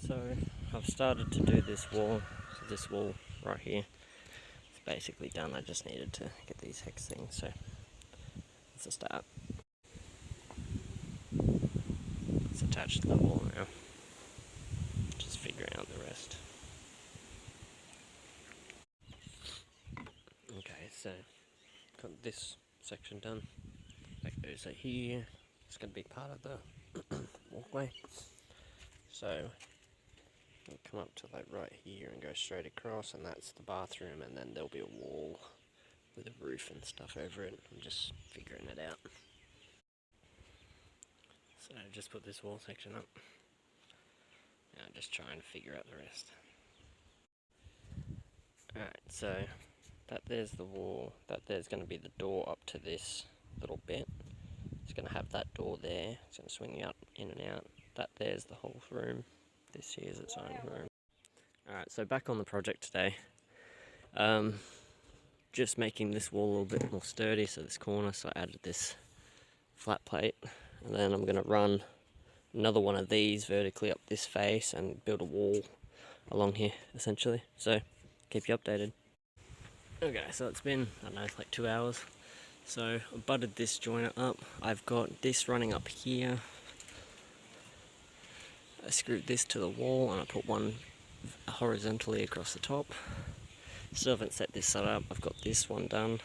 So I've started to do this wall right here. It's basically done. I just needed to get these hex things, so it's a start. It's attached to the wall now. Just figuring out the rest. Okay, so got this section done. That goes here. It's going to be part of the walkway. So we'll come up to like right here and go straight across, and that's the bathroom, and then there'll be a wall with a roof and stuff over it. I'm just figuring it out. So I just put this wall section up. Now I'm just trying to figure out the rest. Alright, so that there's the wall, that there's going to be the door up to this little bit. It's going to have that door there. It's going to swing out, in and out. That there's the whole room. This here is its own room. Alright, so back on the project today. Just making this wall a little bit more sturdy, so this corner, so I added this flat plate. And then I'm going to run another one of these vertically up this face and build a wall along here, essentially. So, keep you updated. Okay, so it's been, I don't know, like 2 hours. So I butted this joiner up. I've got this running up here. I screwed this to the wall and I put one horizontally across the top. Still haven't set this side up. I've got this one done.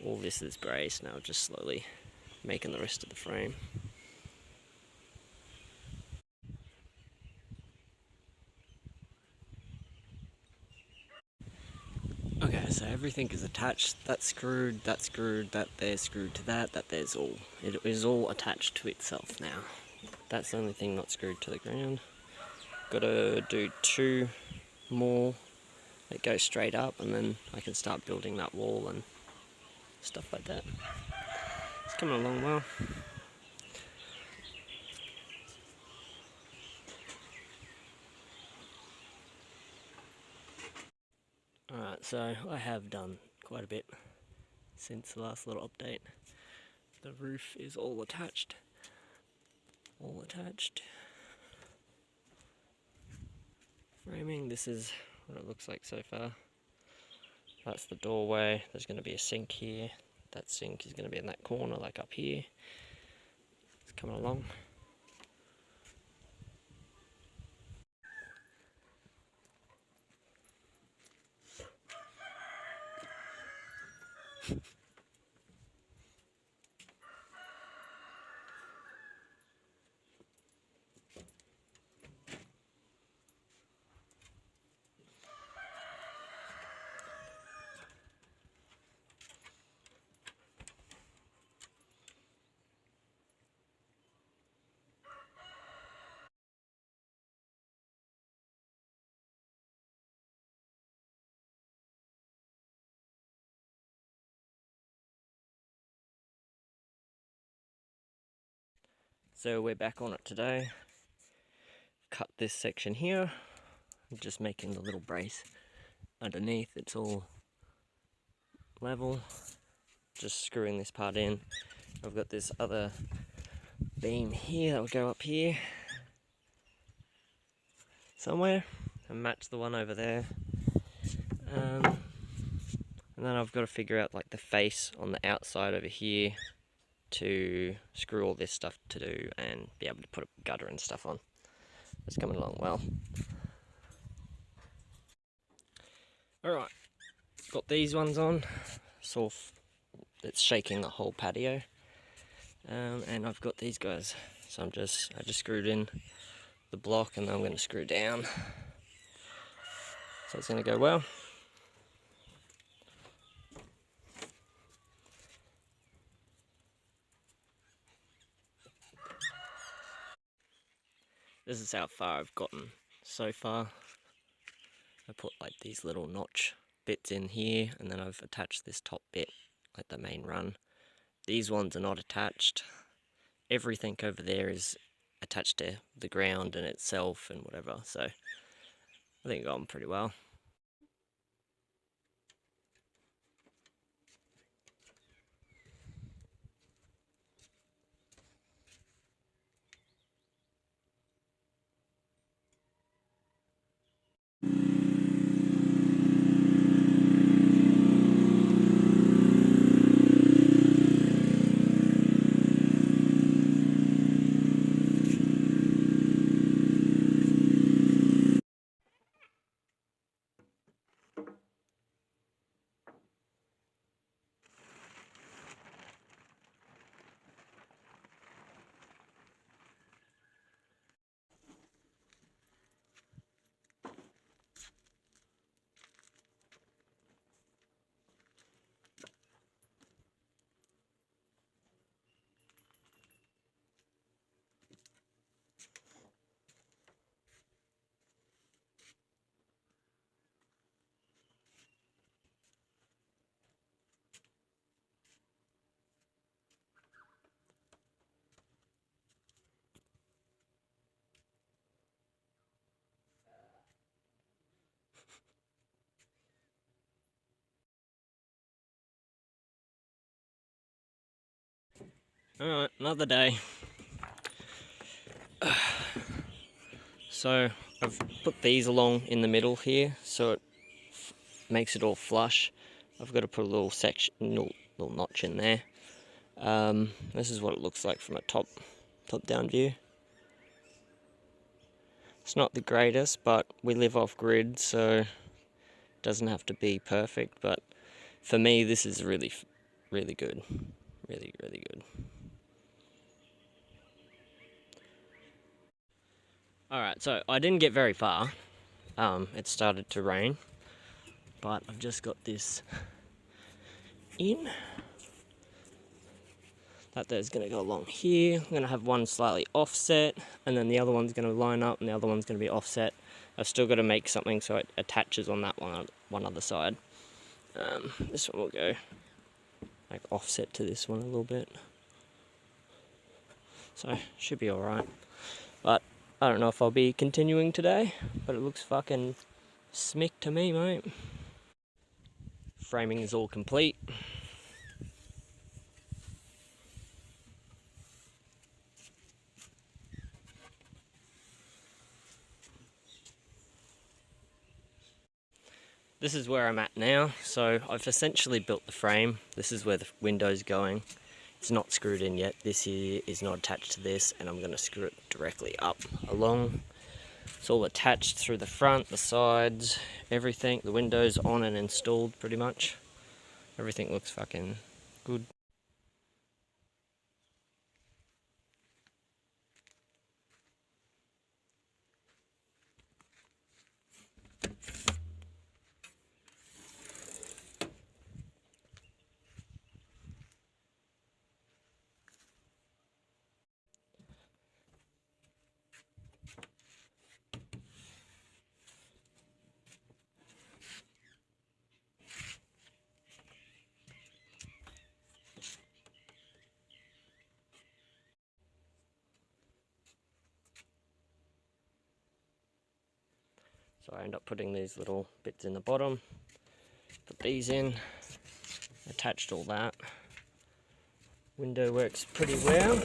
All this is braced now, just slowly making the rest of the frame. Okay, so everything is attached. That's screwed, that there's screwed to that there's all. It is all attached to itself now. That's the only thing not screwed to the ground. Gotta do 2 more that go straight up, and then I can start building that wall and stuff like that. It's coming along well. Alright, so I have done quite a bit since the last little update. The roof is all attached. All attached. Framing, this is what it looks like so far. That's the doorway. There's going to be a sink here. That sink is going to be in that corner, like up here. It's coming along. So we're back on it today. Cut this section here. I'm just making the little brace underneath. It's all level. Just screwing this part in. I've got this other beam here that will go up here somewhere and match the one over there. And then I've got to figure out like the face on the outside over here to screw all this stuff to do and be able to put a gutter and stuff on. It's coming along well. Alright, got these ones on. It's shaking the whole patio. And I've got these guys. So I just screwed in the block and then I'm going to screw down. So it's going to go well. This is how far I've gotten so far. I put like these little notch bits in here, and then I've attached this top bit, like the main run. These ones are not attached. Everything over there is attached to the ground and itself and whatever, so I think it's gone pretty well. Alright, another day. So I've put these along in the middle here so it makes it all flush. I've got to put a little section, little notch in there. This is what it looks like from a top down view. It's not the greatest, but we live off grid, so it doesn't have to be perfect, but for me this is really good. Really good. Alright, so I didn't get very far. It started to rain, but I've just got this in. That there's going to go along here. I'm going to have one slightly offset, and then the other one's going to line up, and the other one's going to be offset. I've still got to make something so it attaches on that one other side. This one will go like offset to this one a little bit. So, should be alright. But, I don't know if I'll be continuing today, but it looks fucking smick to me, mate. Framing is all complete. This is where I'm at now, so I've essentially built the frame. This is where the window's going. It's not screwed in yet. This here is not attached to this, and I'm going to screw it directly up along. It's all attached through the front, the sides, everything. The window's on and installed pretty much. Everything looks fucking good. So I end up putting these little bits in the bottom, put these in, attached all that. Window works pretty well.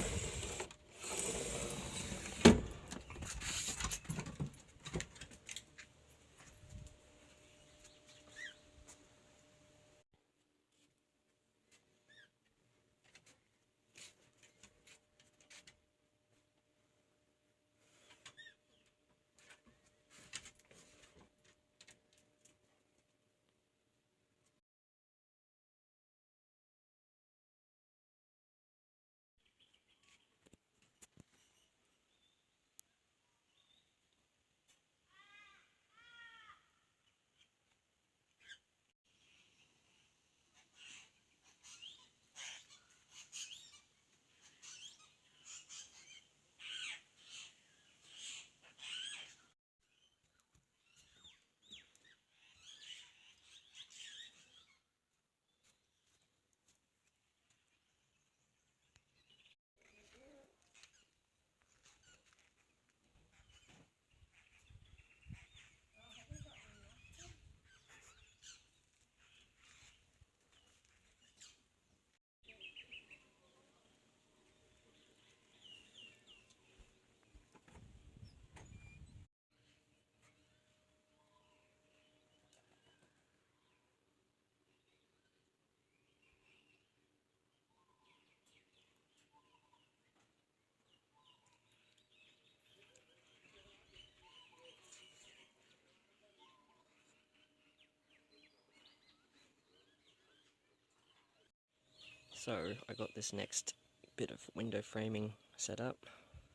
So I got this next bit of window framing set up.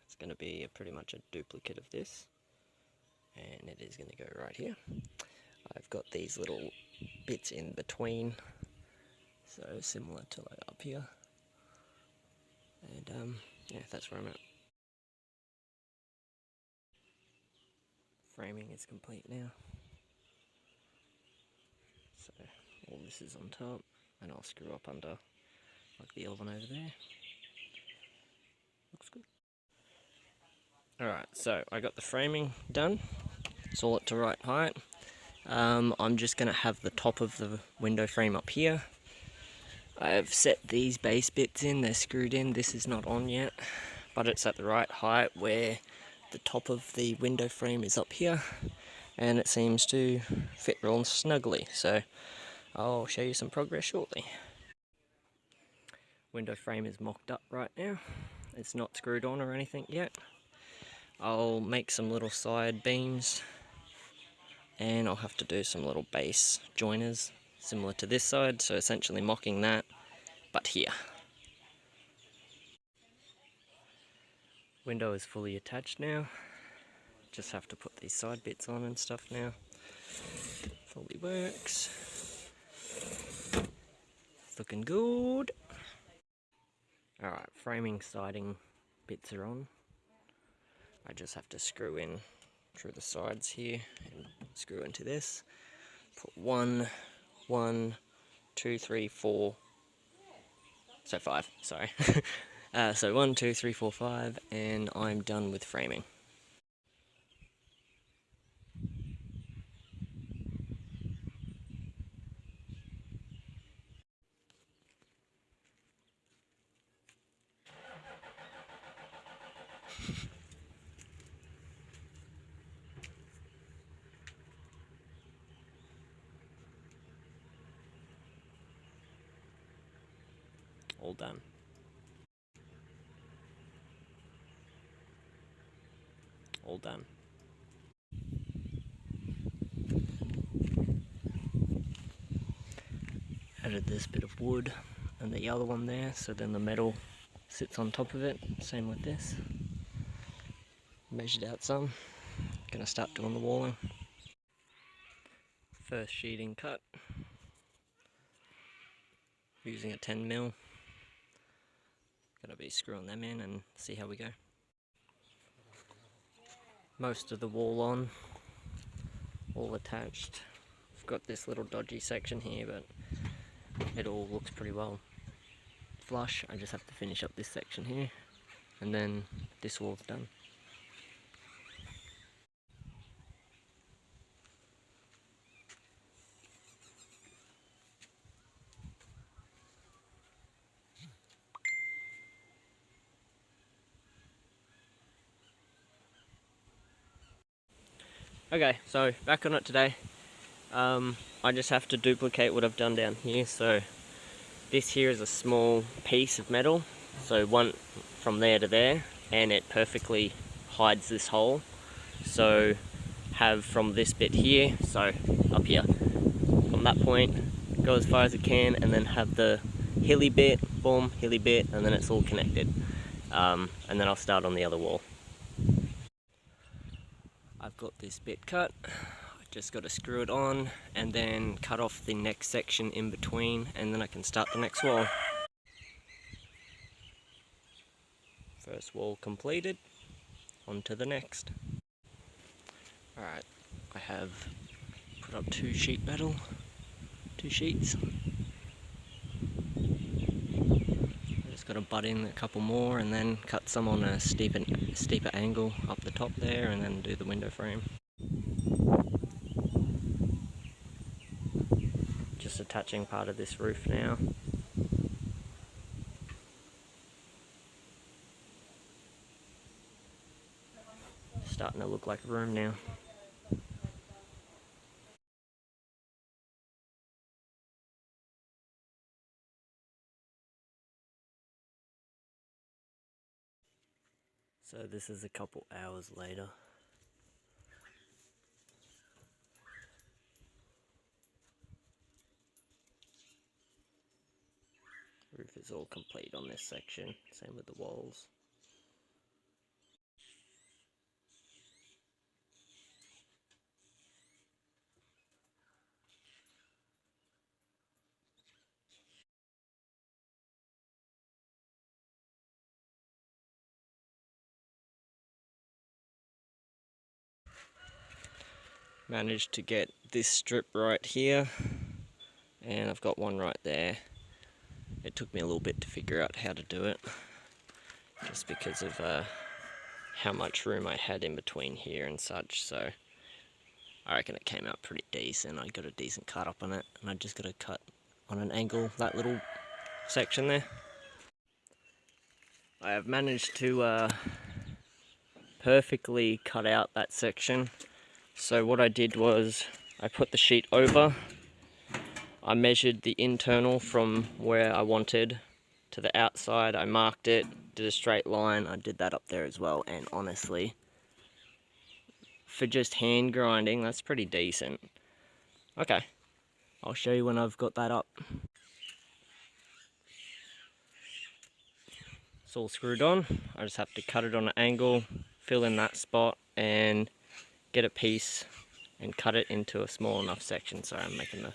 It's going to be pretty much a duplicate of this, and it is going to go right here. I've got these little bits in between, so similar to like up here, and yeah, that's where I'm at. Framing is complete now, so all this is on top, and I'll screw up under like the oven over there. Looks good. Alright, so I got the framing done. It's all at the right height. I'm just going to have the top of the window frame up here. I've set these base bits in, they're screwed in. This is not on yet, but it's at the right height where the top of the window frame is up here, and it seems to fit real snugly, so I'll show you some progress shortly. Window frame is mocked up right now. It's not screwed on or anything yet. I'll make some little side beams, and I'll have to do some little base joiners similar to this side, so essentially mocking that, but here. Window is fully attached now. Just have to put these side bits on and stuff now. Fully works. It's looking good. Alright, framing siding bits are on. I just have to screw in through the sides here and screw into this. Put 1, 2, 3, 4. So 5, sorry. So 1, 2, 3, 4, 5, and I'm done with framing. All done. All done. Added this bit of wood and the other one there, so then the metal sits on top of it. Same with this. Measured out some. Gonna start doing the walling. First sheeting cut. Using a 10mm. Gonna be screwing them in and see how we go. Most of the wall on, all attached. I've got this little dodgy section here, but it all looks pretty well flush. I just have to finish up this section here, and then this wall's done. Okay, so back on it today. I just have to duplicate what I've done down here. So this here is a small piece of metal, so one from there to there, and it perfectly hides this hole. So have from this bit here, so up here, from that point, go as far as it can, and then have the hilly bit, boom, hilly bit, and then it's all connected. And then I'll start on the other wall. I've got this bit cut, I just got to screw it on and then cut off the next section in between, and then I can start the next wall. First wall completed, on to the next. Alright, I have put up 2 sheet metal, 2 sheets. Got to butt in a couple more and then cut some on a steeper angle up the top there, and then do the window frame. Just attaching part of this roof now. Starting to look like a room now. So this is a couple hours later. Roof is all complete on this section, same with the walls. Managed to get this strip right here, and I've got one right there. It took me a little bit to figure out how to do it, just because of how much room I had in between here and such, so I reckon it came out pretty decent. I got a decent cut up on it, and I just got to cut on an angle that little section there. I have managed to perfectly cut out that section. So what I did was I put the sheet over, I measured the internal from where I wanted to the outside, I marked it, did a straight line, I did that up there as well, and honestly, for just hand grinding, that's pretty decent. Okay, I'll show you when I've got that up. It's all screwed on, I just have to cut it on an angle, fill in that spot, and get a piece and cut it into a small enough section. Sorry, I'm making the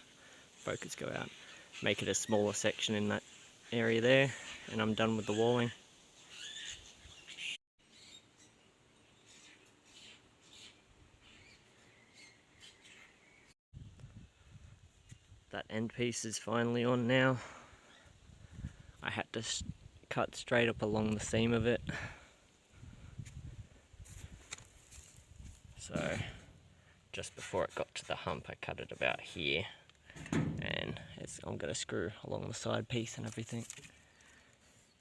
focus go out. Make it a smaller section in that area there, and I'm done with the walling. That end piece is finally on now. I had to cut straight up along the seam of it. So just before it got to the hump, I cut it about here, and I'm going to screw along the side piece and everything.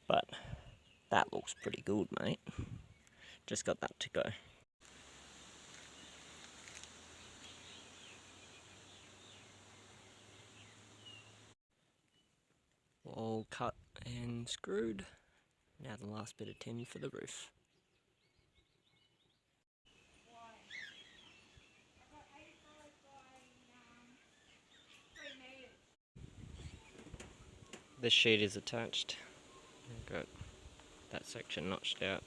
But that looks pretty good, mate. Just got that to go. All cut and screwed. Now the last bit of tin for the roof. This sheet is attached. Got that section notched out,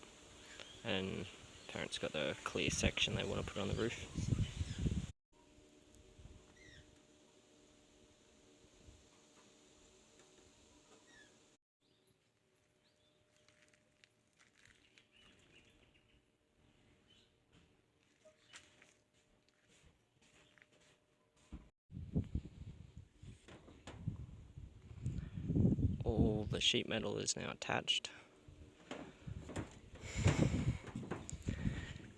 and parents got the clear section they want to put on the roof. All the sheet metal is now attached.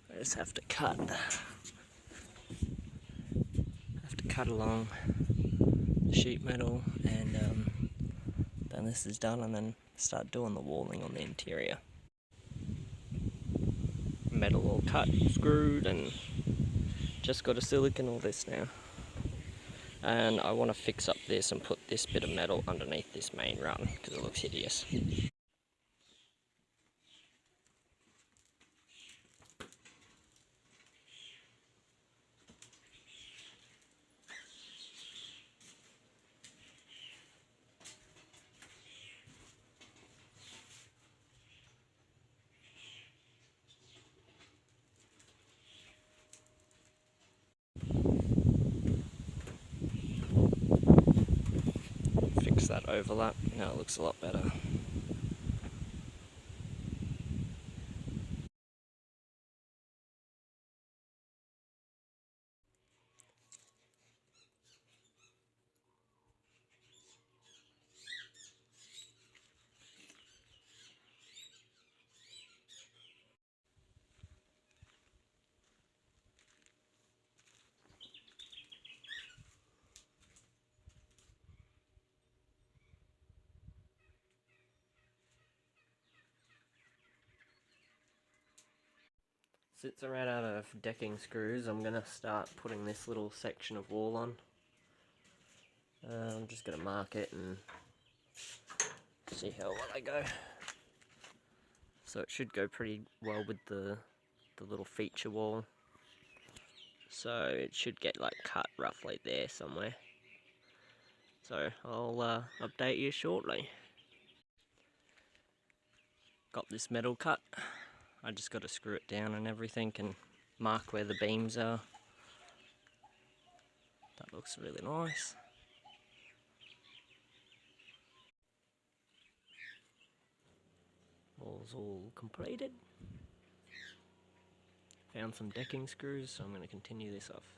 I just have to cut along the sheet metal, and then this is done, and then start doing the walling on the interior. Metal all cut, screwed, and just got to silicone all this now. And I want to fix up this and put this bit of metal underneath this main run because it looks hideous. Fix that overlap, now it looks a lot better. Since I ran out of decking screws, I'm going to start putting this little section of wall on. I'm just going to mark it and see how well I go. So it should go pretty well with the little feature wall. So it should get like cut roughly there somewhere. So I'll update you shortly. Got this metal cut. I just got to screw it down and everything and mark where the beams are. That looks really nice. Wall's all completed. Found some decking screws, so I'm going to continue this off.